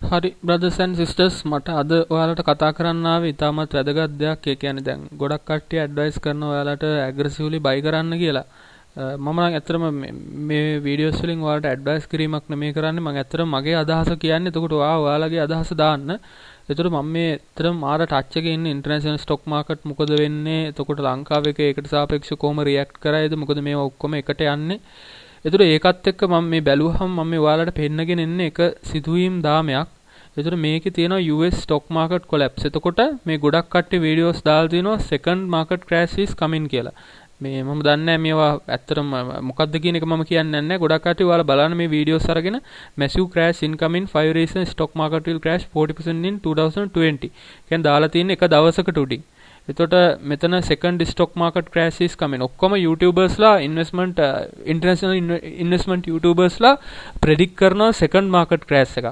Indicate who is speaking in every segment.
Speaker 1: හරි brothers and sisters මට අද ඔයාලට කතා කරන්න ආවේ ඉතාමත් වැදගත් දෙයක්. ඒ කියන්නේ දැන් ගොඩක් කට්ටිය ඇඩ්වයිස් කරනවා ඔයාලට ඇග්‍රෙසිව්ලි බයි කරන්න කියලා. මම නම් ඇත්තටම මේ වීඩියෝස් වලින් ඔයාලට ඇඩ්වයිස් කිරීමක් නෙමෙයි කරන්නේ. මම ඇත්තටම මගේ අදහස කියන්නේ. එතකොට ඔයාලගේ අදහස දාන්න. එතකොට මම මේ ඇත්තටම මාර ටච් එකේ ඉන්නේ ඉන්ටර්නැෂනල් ස්ටොක් මාකට් මොකද වෙන්නේ? එතකොට ලංකාවේ ඒකට සාපේක්ෂව කොහොම රියැක්ට් කරයිද? මොකද මේවා ඔක්කොම එකට යන්නේ. එතකොට ඒකත් එක්ක මම මේ බැලුවහම මම මේ ඔයාලට පෙන්නගෙන ඉන්නේ එක සිදුවීම් දාමයක්. එතකොට මේකේ තියෙනවා US stock market collapse. එතකොට මේ ගොඩක් කට්ටිය වීඩියෝස් දාලා තිනවා second market crash is coming කියලා. මේ මම දන්නේ නැහැ මේවා ඇත්තටම මොකක්ද කියන එක මම කියන්නේ නැහැ. ගොඩක් කට්ටිය ඔයාලා බලන්න මේ වීඩියෝස් අරගෙන massive crash incoming 5 reasons stock market will crash 40% in 2020. කියන්නේ දාලා තියෙන එක දවසකට උඩින්. එතකොට මෙතන second stock market crash is coming. ඔක්කොම YouTubers ලා investment international investment YouTubers ලා predict කරනවා second market crash එකක්.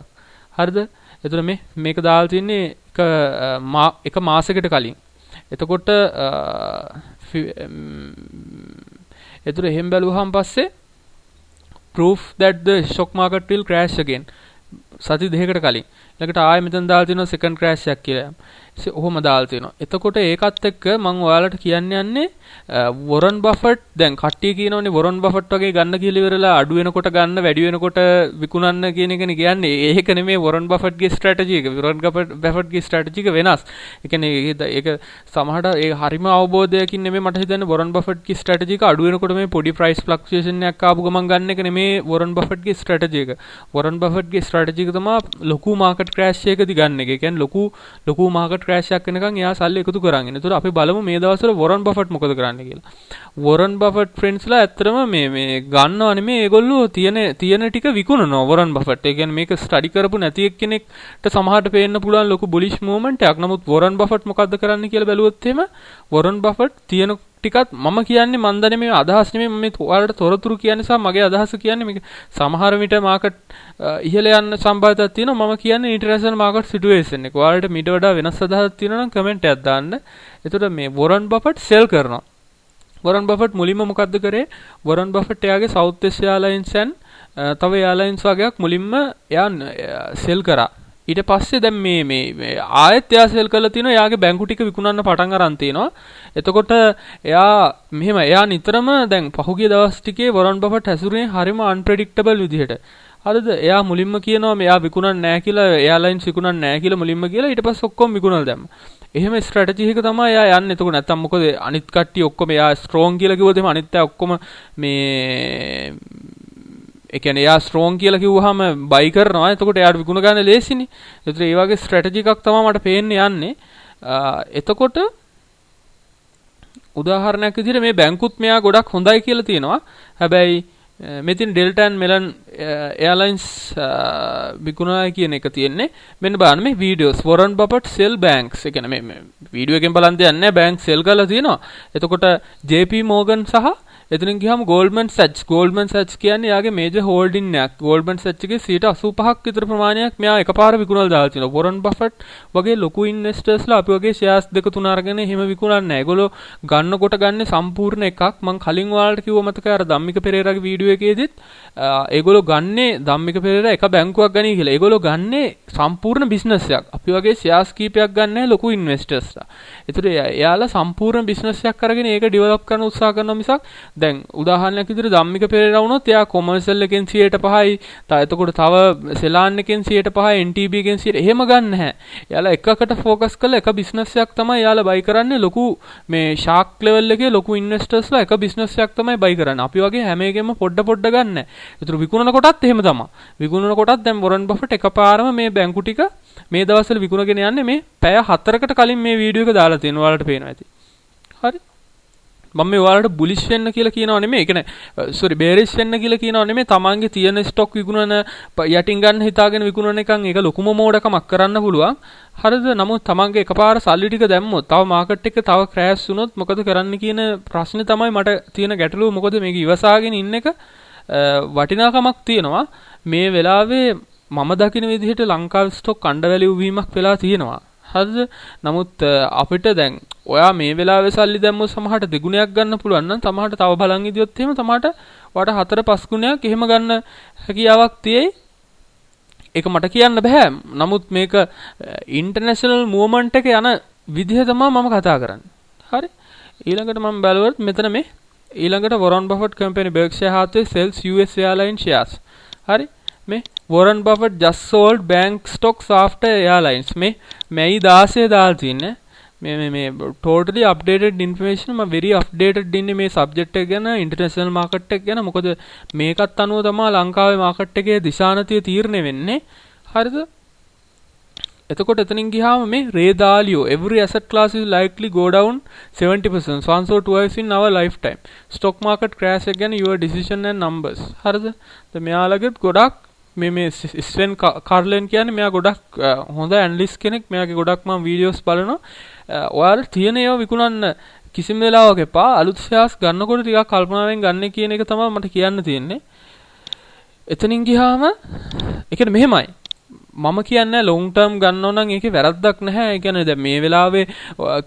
Speaker 1: හරිද? එතකොට මේක දාලා තින්නේ එක මාසයකට කලින්. එතකොට එතකොට එහෙම බැලුවාම පස්සේ proof that the stock market will crash again. සති දෙකකට කලින්. ඊළඟට ආයෙ මෙතන දාලා තියෙනවා second crash එකක් කියලා. ඔහොම දාලා තියෙනවා. එතකොට ඒකත් එක්ක මම ඔයාලට කියන්න යන්නේ වොරන් බෆට් දැන් කට්ටිය කියනෝනේ වොරන් බෆට් වගේ ගන්න කියලා ඉවරලා අඩු වෙනකොට ගන්න වැඩි වෙනකොට විකුණන්න කියන එකනේ කියන්නේ. ඒක නෙමෙයි වොරන් බෆට්ගේ ස්ට්‍රැටජි එක. වොරන් බෆට්ගේ ස්ට්‍රැටජි එක වෙනස්. ඒ කියන්නේ ඒක සමහරට ඒ හරිම අවබෝධයකින් නෙමෙයි මට හිතන්නේ වොරන් බෆට්ගේ ස්ට්‍රැටජි එක අඩු වෙනකොට මේ පොඩි ප්‍රයිස් ෆ්ලක්චුේෂන් එකක් ආපු ගමන් ගන්න එක නෙමෙයි වොරන් බෆට්ගේ ස්ට්‍රැටජි එක. වොරන් බෆට්ගේ ස්ට්‍රැටජි එක තමයි ලොකු මාකට් ක්‍රෑෂ් එකකදී ගන්න එක. ඒ කියන්නේ ලොකු මාකට් ක්‍රෑෂ් එකක් වෙනකන් එයා සල්ලි එකතු කරගෙන. ඒතර අපි බලමු මේ දවස්වල වොරන් බෆට් මොකද කරන්නේ කියලා. වොරන් බෆට් ෆ්‍රෙන්ඩ්ස්ලා ඇත්තටම මේ ගන්නව නෙමෙයි ඒගොල්ලෝ තියෙන ටික විකුණනවා වොරන් බෆට්. ඒ කියන්නේ මේක ස්ටඩි කරපු නැති එක්කෙනෙක්ට සමහරට පේන්න පුළුවන් ලොකු බුලිෂ් මූවමන්ට් එකක්. නමුත් වොරන් බෆට් මොකද්ද කරන්නේ කියලා බැලුවොත් එහෙම වොරන් බෆට් තියෙන ටිකත් මම කියන්නේ මන් දන්නේ මේ අදහස් නෙමෙයි මම මේ ඔයාලට තොරතුරු කියන නිසා මගේ අදහස කියන්නේ මේක සමහර විට මාකට් ඉහළ යන්න සම්භාවිතයක් තියෙනවා. මම කියන්නේ ඉන්ටර්නැෂනල් මාකට් සිටුේෂන් එක. ඔයාලට මීට වඩා වෙනස් අදහසක් තියෙනවා නම් කමෙන්ට් එකක් දාන්න. එතකොට මේ වොරන් බෆට් සෙල් කරනවා. වොරන් බෆට් මුලින්ම මොකද්ද කරේ? වොරන් බෆට් එයාගේ සවුත් ඒෂියා එයර්ලයින්ස් තව එයර්ලයින්ස් වගේක් මුලින්ම එයා සෙල් කරා. ඊට පස්සේ දැන් මේ ආයෙත් එයා සෙල් කරලා තිනවා. එයාගේ බැංකු ටික විකුණන්න පටන් අරන් තිනවා. එතකොට එයා නිතරම දැන් පහුගිය දවස් ටිකේ වොරන් බෆට් හැසිරුනේ හරිම අන්ප්‍රෙඩික්ටබල් විදිහට. හරිද? එයා මුලින්ම කියනවා මෙයා විකුණන්නේ නැහැ කියලා, එයාලයින්ස් විකුණන්නේ නැහැ කියලා මුලින්ම කියලා ඊට පස්සේ ඔක්කොම විකුණලා දැම්මා. එහෙම ස්ට්‍රැටජි එක තමයි එයා යන්නේ. එතකොට නැත්තම් මොකද අනිත් කට්ටිය ඔක්කොම එයා ස්ට්‍රෝං කියලා කිව්වොත් එහෙම අනිත් අය ඔක්කොම මේ ඒ කියන්නේ එයා ස්ට්‍රෝං කියලා කිව්වහම බයි කරනවා. එතකොට එයාට විකුණ ගන්න ලේසිනේ. ඒතර ඒ වගේ ස්ට්‍රැටජි එකක් තමයි මට පේන්නේ යන්නේ. එතකොට උදාහරණයක් විදිහට මේ බැංකුත් මෙයා ගොඩක් හොඳයි කියලා තියෙනවා. හැබැයි මෙතින් ඩෙල්ටා ඇන් මෙලන් එයර්ලයින්ස් විකුණනවා කියන එක තියෙන්නේ. මෙන්න බලන්න මේ වීඩියෝස් වොරන් බෆට් සෙල් බැංක්ස්. ඒ කියන්නේ මේ වීඩියෝ එකෙන් බලන් දෙන්නේ නැහැ. බැංක් සෙල් කරලා තියෙනවා. එතකොට JP Morgan සහ එතනින් ගියාම Goldman Sachs කියන්නේ යාගේ මේජර් හෝල්ඩින් එකක්. Goldman Sachs එකේ 85% විතර ප්‍රමාණයක් මෙයා එකපාර විකුණලා දාලා තිනවා. වොරන් බෆට් වගේ ලොකු ඉන්වෙස්ටර්ස්ලා අපි වගේ ෂෙයාර්ස් දෙක තුන අරගෙන එහෙම විකුණන්නේ නැහැ. ඒගොල්ලෝ ගන්නකොට ගන්න සම්පූර්ණ එකක්. මම කලින් ඔයාලට කිව්ව මතකයි අර ධම්මික පෙරේරාගේ වීඩියෝ එකේදීත් ඒගොල්ලෝ ගන්නේ ධම්මික පෙරේරා එක බැංකුවක් ගනී කියලා. ඒගොල්ලෝ ගන්නේ සම්පූර්ණ බිස්නස් එකක්. අපි වගේ ෂෙයාර්ස් කීපයක් ගන්න නැහැ ලොකු ඉන්වෙස්ටර්ස්ලා. ඒතර එයාලා සම්පූර්ණ බිස්නස් එකක් අරගෙන ඒක ඩෙවලොප් කරන්න උත්සාහ කරනවා මිසක් දැන් උදාහරණයක් විදිහට ධම්මික පෙරේරා වුණොත් එයා කොමර්ෂල් එකෙන් 5%යි එතකොට තව සෙලාන් එකෙන් 5%යි NTB එකෙන් 100% එහෙම ගන්න නැහැ. එයාලා එකකට ફોකස් කරලා එක බිස්නස් එකක් තමයි එයාලා බයි කරන්නේ. ලොකු මේ ෂාක් ලෙවල් එකේ ලොකු ඉන්වෙස්ටර්ස්ලා එක බිස්නස් එකක් තමයි බයි කරන්නේ. අපි වගේ හැම එකෙම පොඩ ගන්න නැහැ. ඒතර විකුණන කොටත් එහෙම තමයි. විකුණන කොටත් දැන් වොරන් බෆට් එකපාරම මේ බැංකු ටික මේ දවස්වල විකුණගෙන යන්නේ මේ පැය 4කට කලින් මේ වීඩියෝ එක දාලා තියෙනවා. ඔයාලට පේනවා ඇති. හරි. මම මේ ඔයාලට බුලිෂ් වෙන්න කියලා කියනව නෙමෙයි. ඒ කියන්නේ බේරිෂ් වෙන්න කියලා කියනව නෙමෙයි. තමන්ගේ තියෙන ස්ටොක් විකුණන යටින් ගන්න හිතාගෙන විකුණන එකන් ඒක ලොකුම මෝඩකමක් කරන්න පුළුවන්. හරිද? නමුත් තමන්ගේ එකපාර සල්ලි ටික දැම්මොත් තව මාකට් එක තව ක්‍රෑෂ් වුණොත් මොකද කරන්න කියන ප්‍රශ්නේ තමයි මට තියෙන ගැටලුව. මොකද මේක ඉවසාගෙන ඉන්න එක වටිනාකමක් තියෙනවා. මේ වෙලාවේ මම දකින විදිහට ලංකාවේ ස්ටොක් අන්ඩර් වැලියු වීමක් වෙලා තියෙනවා. හරිද? නමුත් අපිට දැන් ඔයා මේ වෙලාවේ සල්ලි දැම්මොත් සමහරට දෙගුණයක් ගන්න පුළුවන් නම් සමහරට තව බලන් ඉදියොත් එහෙම සමහරට ඔයාට 4-5 ගුණයක් එහෙම ගන්න හැකියාවක් තියෙයි. ඒක මට කියන්න බෑ. නමුත් මේක ඉන්ටර්නැෂනල් මූවමන්ට් එක යන විදිහ තමයි මම කතා කරන්නේ. හරි. ඊළඟට මම බලුවොත් මෙතන මේ ඊළඟට Warren Buffett company Berkshire Hathaway sells US airline shares. හරි. මේ Warren Buffett just sold bank stocks after airlines. මේ මැයි 16 දාලා තින්නේ. මේ totally updated information මම very updated ඉන්නේ මේ subject එක ගැන international market එක ගැන. මොකද මේකත් අනුව තමයි ලංකාවේ market එකේ දිශානතිය තීරණය වෙන්නේ. හරිද? එතකොට එතනින් ගියාම මේ Ray Dalio every asset class is likely go down 70% once or twice in our lifetime. Stock market crash එක ගැන your decision and numbers. හරිද? දැන් මෙයාලගෙත් ගොඩක් මේ ස්වෙන් කාර්ලෙන් කියන්නේ මෙයා ගොඩක් හොඳ ඇනලිස්ට් කෙනෙක්. මෙයාගේ ගොඩක් මම වීඩියෝස් බලනවා. ඔයාලා තියෙන ඒවා විකුණන්න කිසිම වෙලාවක එපා. අලුත් ෂෙයාර්ස් ගන්නකොට ටිකක් කල්පනාවෙන් ගන්න කියන එක තමයි මට කියන්න තියෙන්නේ. එතනින් ගියාම ඒ කියන්නේ මෙහෙමයි. මම කියන්නේ ලොන්ග් ටර්ම් ගන්නව නම් ඒකේ වැරද්දක් නැහැ. ඒ කියන්නේ දැන් මේ වෙලාවේ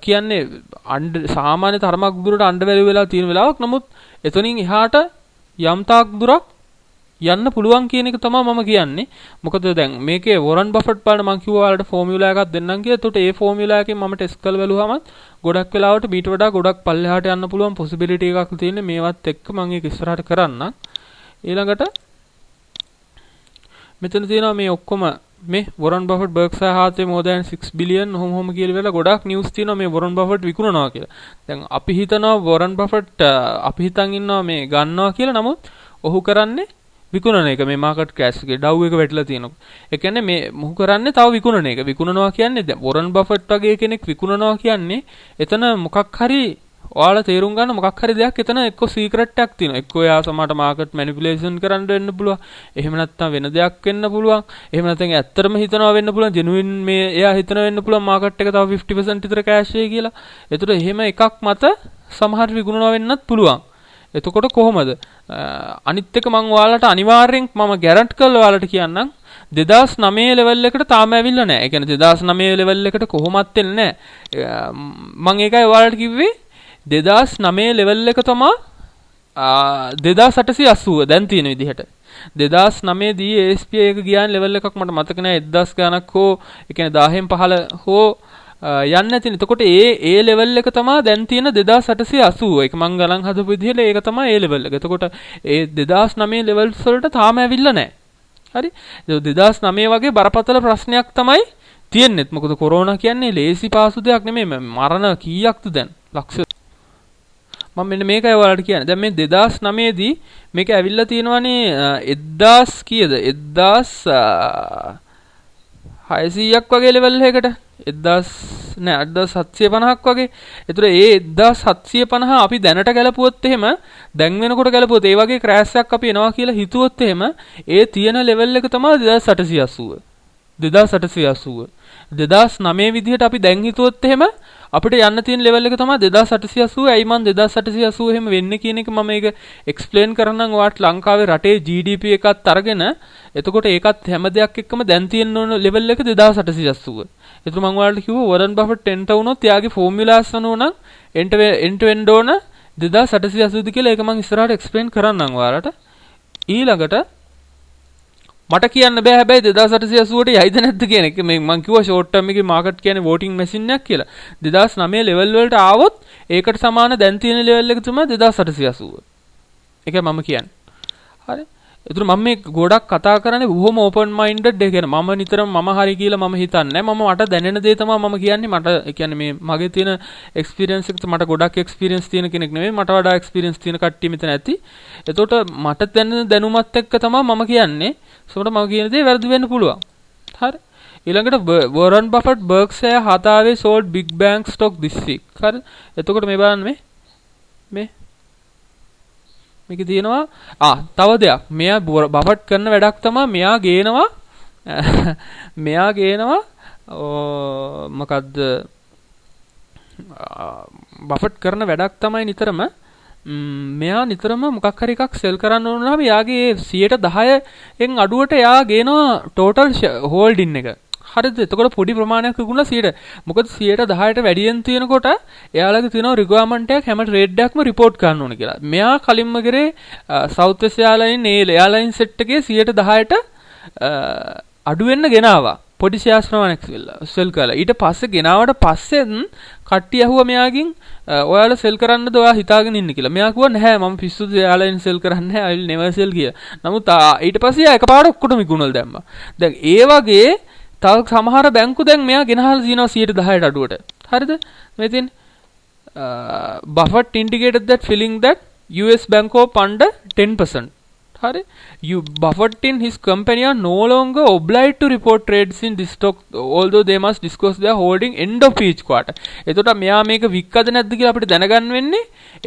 Speaker 1: කියන්නේ සාමාන්‍ය තරමක් දුරට අන්ඩර් වැලියු වෙලා තියෙන වෙලාවක්. නමුත් එතනින් එහාට යම් තාක් දුරක් යන්න පුළුවන් කියන එක තමයි මම කියන්නේ. මොකද දැන් මේකේ වොරන් බෆට් බලන්න මම කිව්වා ඔයාලට ෆෝමියුලා එකක් දෙන්නම් කියලා. එතකොට ඒ ෆෝමියුලා එකෙන් මම ටෙස්ට් කරලා බලුවාම ගොඩක් වෙලාවට මීට වඩා ගොඩක් පල්ලෙහාට යන්න පුළුවන් පොසිබිලිටි එකක් තියෙන්නේ. මේවත් එක්ක මම ඒක ඉස්සරහට කරන්නම්. ඊළඟට මෙතන තියෙනවා මේ ඔක්කොම මේ වොරන් Buffett Berkshire Hathaway more than 6 billion හොම කියලා වෙලා ගොඩක් නිවුස් තියෙනවා මේ වොරන් බෆට් විකුණනවා කියලා. දැන් අපි හිතනවා වොරන් බෆට් අපි හිතන් ඉන්නවා මේ ගන්නවා කියලා. නමුත් ඔහු කරන්නේ විකුණන එක. මේ මාකට් ක්‍රෑෂ් එකේ ඩව් එක වැටලා තියෙනවා. ඒ කියන්නේ මේ මොහු කරන්නේ තව විකුණන එක. විකුණනවා කියන්නේ දැන් වොරන් බෆට් වගේ කෙනෙක් විකුණනවා කියන්නේ එතන මොකක් හරි ඔයාලා තේරුම් ගන්න මොකක් හරි දෙයක් එතන එක්ක සීක්‍රට් එකක් තියෙනවා. එක්ක එයා සමහරට මාකට් මැනිපියුලේෂන් කරන්න වෙන්න පුළුවන්. එහෙම නැත්නම් වෙන දෙයක් වෙන්න පුළුවන්. එහෙම නැත්නම් ඇත්තටම හිතනවා වෙන්න පුළුවන්. ජෙනුයින් මේ එයා හිතන වෙන්න පුළුවන් මාකට් එක තව 50% විතර කෑෂ් වෙයි කියලා. ඒතර එහෙම එකක් මත සමහර විකුණනවා වෙන්නත් පුළුවන්. එතකොට කොහොමද? අනිත් එක මම ඔයාලට අනිවාර්යෙන් මම ගැරන්ට් කරලා ඔයාලට කියන්නම් 2009 ලෙවල් එකට තාම ඇවිල්ලා නැහැ. ඒ කියන්නේ 2009 ලෙවල් එකට කොහොමත් එන්නේ නැහැ. මම ඒකයි ඔයාලට කිව්වේ 2009 ලෙවල් එක තමයි 2880 දැන් තියෙන විදිහට. 2009 දී ASP එක ගියාන ලෙවල් එකක් මට මතක නැහැ 1000 ගණක් හෝ ඒ කියන්නේ 1000න් 15 හෝ යන්නේ නැති. එතකොට ඒ ලෙවල් එක තමයි දැන් තියෙන 2880. ඒක මම ගණන් හදපු විදිහට ඒක තමයි ඒ ලෙවල් එක. එතකොට ඒ 2009 ලෙවල්ස් වලට තාම ඇවිල්ලා නැහැ. හරි? 2009 වගේ බරපතල ප්‍රශ්නයක් තමයි තියෙන්නේ. මොකද කොරෝනා කියන්නේ ලේසි පාසු දෙයක් නෙමෙයි. මරණ කීයක්ද දැන්? ලක්ෂ මම මෙන්න මේකයි ඔයාලට කියන්නේ. දැන් මේ 2009 දී මේක ඇවිල්ලා තියෙනවානේ 1000 කීයද? 1600ක් වගේ ලෙවල් එකකට. 8750ක් වගේ. ඒතර ඒ 1750 අපි දැනට ගැලපුවොත් එහෙම දැන් වෙනකොට ගැලපුවොත් ඒ වගේ ක්‍රෑෂ් එකක් අපි එනවා කියලා හිතුවොත් එහෙම ඒ තියෙන ලෙවල් එක තමයි 2880. 2880. 2009 විදිහට අපි දැන් හිතුවොත් එහෙම අපිට යන්න තියෙන ලෙවල් එක තමයි 2880. ඇයි මම 2880 එහෙම වෙන්නේ කියන එක මම මේක එක්ස්ප්ලেইন කරන්නම් ඔයාලට. ලංකාවේ රටේ GDP එකත් අරගෙන එතකොට ඒකත් හැම දෙයක් එක්කම දැන් තියෙන ඕන ලෙවල් එක 2880. ඒතර මම ඔයාලට කිව්වා වොරන් බෆට් 10ට වුණොත් එයාගේ ෆෝමියුලාස් වනෝ නම් එන්ට වෙන්න ඕන 2880 කියලා. ඒක මම ඉස්සරහට එක්ස්ප්ලেইন කරන්නම් ඔයාලට. ඊළඟට මට කියන්න බෑ හැබැයි 2880ට යයිද නැද්ද කියන එක. මේ මම කිව්වා ෂෝට් ටර්ම් එකේ මාකට් කියන්නේ වෝටින් මැෂින් එකක් කියලා. 2009 ලෙවල් වලට ආවොත් ඒකට සමාන දැන් තියෙන ලෙවල් එක තමයි 2880. ඒකයි මම කියන්නේ. හරි. ඒතර මම මේ ගොඩක් කතා කරන්නේ බොහොම ඕපන් මයින්ඩඩ් එක ගැන. මම නිතරම මම හරි කියලා මම හිතන්නේ නැහැ. මට දැනෙන දේ තමයි මම කියන්නේ. මට ඒ කියන්නේ මේ මගේ තියෙන එක්ස්පීරියන්ස් එකට මට ගොඩක් එක්ස්පීරියන්ස් තියෙන කෙනෙක් නෙමෙයි. මට වඩා එක්ස්පීරියන්ස් තියෙන කට්ටිය මෙතන ඇති. එතකොට මට දැනෙන දැනුමත් එක්ක තමයි මම කියන්නේ. සමහරවිට මම කියන දේ වැරදි වෙන්න පුළුවන්. හරි. ඊළඟට වොරන් Buffett Berkshire Hathaway sold big bank stock this week. හරි. එතකොට මේ බලන්න මේ මේක තියෙනවා තව දෙයක්. මෙයා බෆට් කරන වැඩක් තමයි මෙයා ගේනවා මොකද්ද බෆට් කරන වැඩක් තමයි නිතරම මෙයා නිතරම මොකක් හරි එකක් සෙල් කරන්න ඕන නම් යාගේ 10%න් අඩුවට යා ගේනවා ටෝටල් හෝල්ඩින් එක. හරිද? එතකොට පොඩි ප්‍රමාණයක් විකුණලා 100. මොකද 10%ට වැඩියෙන් තියෙනකොට එයාලගේ තියෙන රික්වයර්මන්ට් එකක් හැම ට්‍රේඩ් එකක්ම රිපෝට් කරන්න ඕන කියලා. මෙයා කලින්ම කරේ සවුත් වෙස්ට් එයාලයින් ඒ එයාලයින් සෙට් එකේ 10%ට අඩු වෙන්න ගෙනාවා. පොඩි ෂෙයාර්ස් ප්‍රමාණයක් සෙල් කළා. ඊට පස්සේ ගෙනාවට පස්සේ කට්ටිය අහුවා මෙයාගෙන් ඔයාලා සෙල් කරන්නද ඔයා හිතාගෙන ඉන්නේ කියලා. මෙයා කිව්වා නැහැ මම පිස්සුද ඔයාලා සෙල් කරන්නේ නැහැ. I will never sell කියලා. නමුත් ඊට පස්සේ එකපාරට ඔක්කොටම විකුණලා දැම්මා. දැන් ඒ වගේ තව සමහර බැංකු දැන් මෙයා ගෙනහලා තියෙනවා 10%ට අඩුවට. හරිද? මේ තියෙන්නේ Buffett indicated that feeling that US bank of under 10%. Hari, Buffett in his company are no longer obliged to report trades in this stock, although they must disclose their holding end of each quarter. එතකොට මෙයා මේක වික්කද නැද්ද කියලා අපිට දැනගන්න වෙන්නේ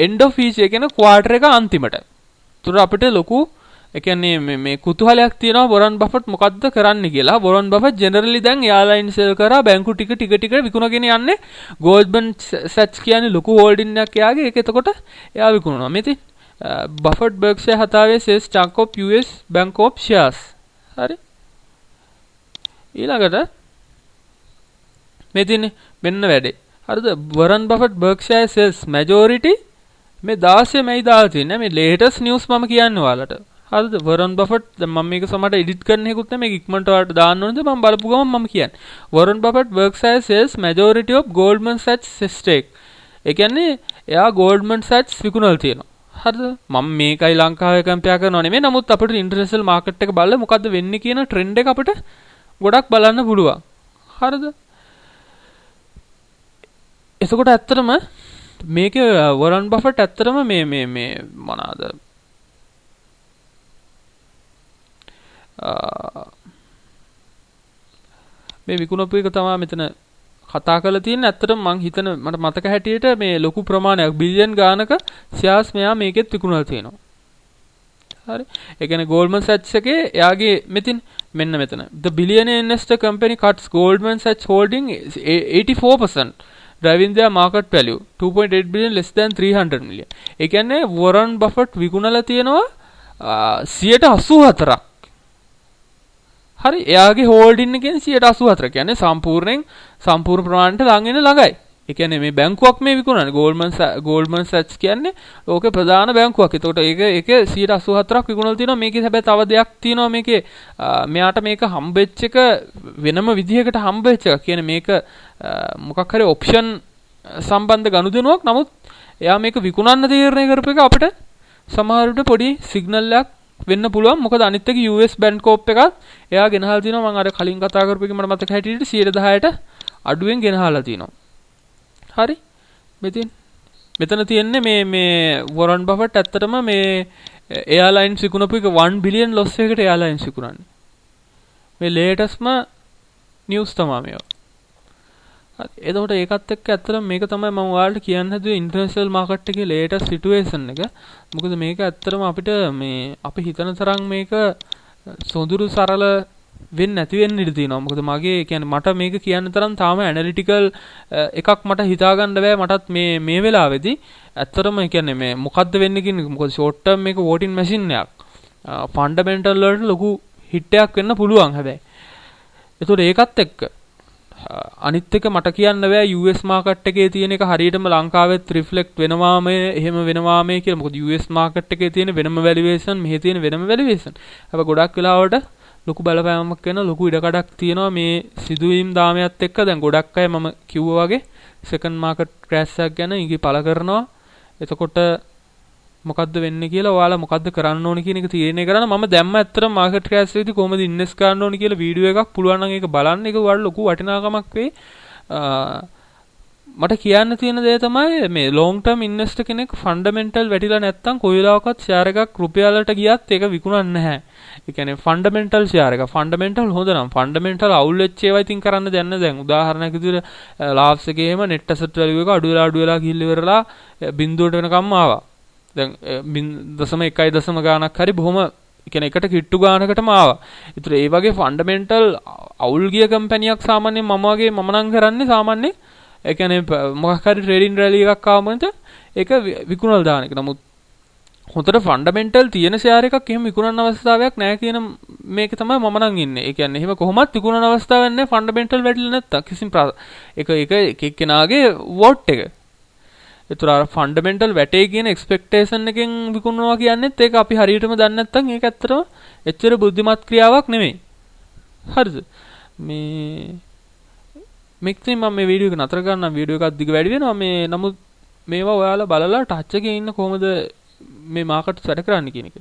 Speaker 1: end of each එක කියන quarter එක අන්තිමට. ඒතකොට අපිට ලොකු ඒ කියන්නේ මේ කුතුහලයක් තියෙනවා වොරන් බෆට් මොකද්ද කරන්න කියලා. වොරන් බෆට් ජෙනරලි දැන් එයාලයින් සෙල් කරා බැංකු ටික විකුණගෙන යන්නේ. ගෝල්ඩ්මන් සැච්ස් කියන්නේ ලොකු හෝල්ඩින් එකක් එයාගේ. ඒක එතකොට එයා විකුණනවා. මේ ඉතින් Buffett Berkshire Hathaway says chunk of US Bank of shares. හරි. ඊළඟට මේ තියෙන්නේ මෙන්න වැඩේ. හරිද? Warren Buffett Berkshire sells majority මේ 16 මැයි දාලා තියෙන්නේ. මේ latest news මම කියන්නේ ඔයාලට. හරිද? Warren Buffett දැන් මම මේක සමහරට edit කරන්න හේකුත් නැහැ. මේක ඉක්මනට ඔයාලට දාන්න ඕනද මම බලපු ගමන් මම කියන්නේ. Warren Buffett Berkshire sells majority of Goldman Sachs stake. ඒ කියන්නේ එයා Goldman Sachs විකුණලා තියෙනවා. හරිද? මම මේකයි ලංකාවේ කම්පෙයා කරනව නෙමෙයි. නමුත් අපිට ඉන්ටර්නැෂනල් මාකට් එක බලලා මොකද්ද වෙන්නේ කියන ට්‍රෙන්ඩ් එක අපිට ගොඩක් බලන්න පුළුවන්. හරිද? එතකොට ඇත්තටම මේකේ වොරන් බෆට් ඇත්තටම මේ මොනවාද? මේ විකුණපු එක තමයි මෙතන කතා කරලා තියෙන්නේ. ඇත්තටම මං හිතන මට මතක හැටියට මේ ලොකු ප්‍රමාණයක් බිලියන් ගානක ෂෙයාර්ස් මෙයා මේකෙත් විකුණලා තියෙනවා. හරි. ඒ කියන්නේ Goldman Sachs එකේ එයාගේ මෙන්න මෙතන the billionaire investor company cuts Goldman Sachs holding 84%, driving their market value 2.8 billion less than 300 million. ඒ කියන්නේ Warren Buffett විකුණලා තියෙනවා 84%. හරි. එයාගේ හෝල්ඩින් එකෙන් 84% කියන්නේ සම්පූර්ණ ප්‍රමාණයට ළඟයි. ඒ කියන්නේ මේ බැංකුවක් මේ විකුණන්නේ Goldman Sachs කියන්නේ ලෝකේ ප්‍රධාන බැංකුවක්. ඒකට ඒක 84%ක් විකුණලා තියෙනවා. මේකේ හැබැයි තව දෙයක් තියෙනවා මේකේ. මෙයාට මේක හම්බෙච්ච එක වෙනම විදිහකට හම්බෙච්ච එක. කියන්නේ මේක මොකක් හරි ඔප්ෂන් සම්බන්ධ ගනුදෙනුවක්. නමුත් එයා මේක විකුණන්න තීරණය කරපු එක අපිට සමහර විට පොඩි සිග්නල් එකක් වෙන්න පුළුවන්. මොකද අනිත් එක US බැන්ඩ් කෝප් එකත් එයා ගෙනහලා තිනවා. මම අර කලින් කතා කරපු එක මට මතක හැටියට 10%ට අඩුවෙන් ගෙනහලා තිනවා. හරි. මෙතන තියෙන්නේ මේ වොරන් බෆට් ඇත්තටම මේ එයාලයින්ස් විකුණපු එක 1 බිලියන් ලොස් එකකට එයාලයින්ස් විකුණන්නේ. මේ ලේටස්ට්ම නිවුස් තමයි මේවා. හරි. එතකොට ඒකත් එක්ක ඇත්තටම මේක තමයි මම ඔයාලට කියන්න හදුවේ ඉන්ටර්නැෂනල් මාකට් එකේ ලේටස්ට් සිටුේෂන් එක. මොකද මේක ඇත්තටම අපිට මේ අපි හිතන තරම් මේක සොඳුරු සරල වෙන්නේ නැති වෙන්න ඉඩ තියෙනවා. මොකද මගේ කියන්නේ මට මේක කියන්න තරම් තාම ඇනලිටිකල් එකක් මට හිතා ගන්න බෑ. මටත් මේ වෙලාවේදී ඇත්තටම කියන්නේ මේ මොකද්ද වෙන්නේ කියන්නේ මොකද ෂෝට් ටර්ම් මේක වෝටින් මැෂින් එකක්. ෆන්ඩමෙන්ටල් වලට ලොකු හිට් එකක් වෙන්න පුළුවන් හැබැයි. ඒතකොට ඒකත් එක්ක අනිත් එක මට කියන්න බෑ US මාකට් එකේ තියෙන එක හරියටම ලංකාවෙත් රිෆ්ලෙක්ට් වෙනවාම එහෙම වෙනවාම කියලා. මොකද US මාකට් එකේ තියෙන වෙනම වැලියේෂන් මෙහි තියෙන වෙනම වැලියේෂන්. හැබැයි ගොඩක් වෙලාවට ලොකු බලපෑමක් වෙන ලොකු ඉඩකඩක් තියෙනවා මේ සිදුවීම් දාමයත් එක්ක. දැන් ගොඩක් අය මම කිව්වා වගේ සෙකන්ඩ් මාකට් ක්‍රෑෂ් එකක් ගැන ඉඟි පළ කරනවා. එතකොට මොකද්ද වෙන්නේ කියලා ඔයාලා මොකද්ද කරන්න ඕනේ කියන එක තීරණය කරන්න. මම දැම්ම ඇත්තටම මාකට් ක්‍රෑෂ් එකේදී කොහොමද ඉන්වෙස්ට් කරන්න ඕනේ කියලා වීඩියෝ එකක් පුළුවන් නම් ඒක බලන්න. ඒක ඔයාලා ලොකු වටිනාකමක් වෙයි. මට කියන්න තියෙන දේ තමයි මේ ලොන්ග් ටර්ම් ඉන්වෙස්ටර් කෙනෙක් ෆන්ඩමෙන්ටල් වැටිලා නැත්තම් කොයි වෙලාවකත් ෂෙයාර් එකක් රුපියලට ගියත් ඒක විකුණන්නේ නැහැ. ඒ කියන්නේ ෆන්ඩමෙන්ටල් ෂෙයාර් එක ෆන්ඩමෙන්ටල් හොඳ නම් ෆන්ඩමෙන්ටල් අවුල් වෙච්ච ඒවා ඉතින් කරන්න දෙයක් නැහැ. දැන් උදාහරණයක් විදිහට ලාභ්ස් එකේ එහෙම net asset value එක අඩු වෙලා ගිහිල්ලා ඉවරලා බිඳුවට වෙනකම්ම ආවා. දැන් 0.1 ගානක් හරි බොහොම කියන්නේ එකට කිට්ටු ගානකටම ආවා. ඒතර ඒ වගේ ෆන්ඩමෙන්ටල් අවුල් ගිය කම්පැනියක් සාමාන්‍යයෙන් මම නම් කරන්නේ සාමාන්‍යයෙන් ඒ කියන්නේ මොකක් හරි ට්‍රේඩින් රැලි එකක් ආවම ඒක විකුණලා දාන එක. නමුත් හොඳට ෆන්ඩමෙන්ටල් තියෙන ෂෙයාර් එකක් එහෙම විකුණන අවස්ථාවක් නැහැ කියන මේක තමයි මම නම් ඉන්නේ. ඒ කියන්නේ එහෙම කොහොමත් විකුණන අවස්ථාවක් නැහැ ෆන්ඩමෙන්ටල් වැටිලා නැත්තම් කිසිම එක කෙනාගේ වෝට් එක. ඒතර අර ෆන්ඩමෙන්ටල් වැටේ කියන එක්ස්පෙක්ටේෂන් එකෙන් විකුණනවා කියන්නේත් ඒක අපි හරියටම දන්නේ නැත්නම් ඒක ඇත්තටම එච්චර බුද්ධිමත් ක්‍රියාවක් නෙමෙයි. හරිද? මේ මෙක්තේ මම මේ වීඩියෝ එක නතර කරන්න වීඩියෝ එකක් දිග වැඩි වෙනවා මේ නමුත් මේවා ඔයාලා බලලා ටච් එකේ ඉන්න කොහොමද මේ මාකට්ස් වැඩ කරන්නේ කියන එක.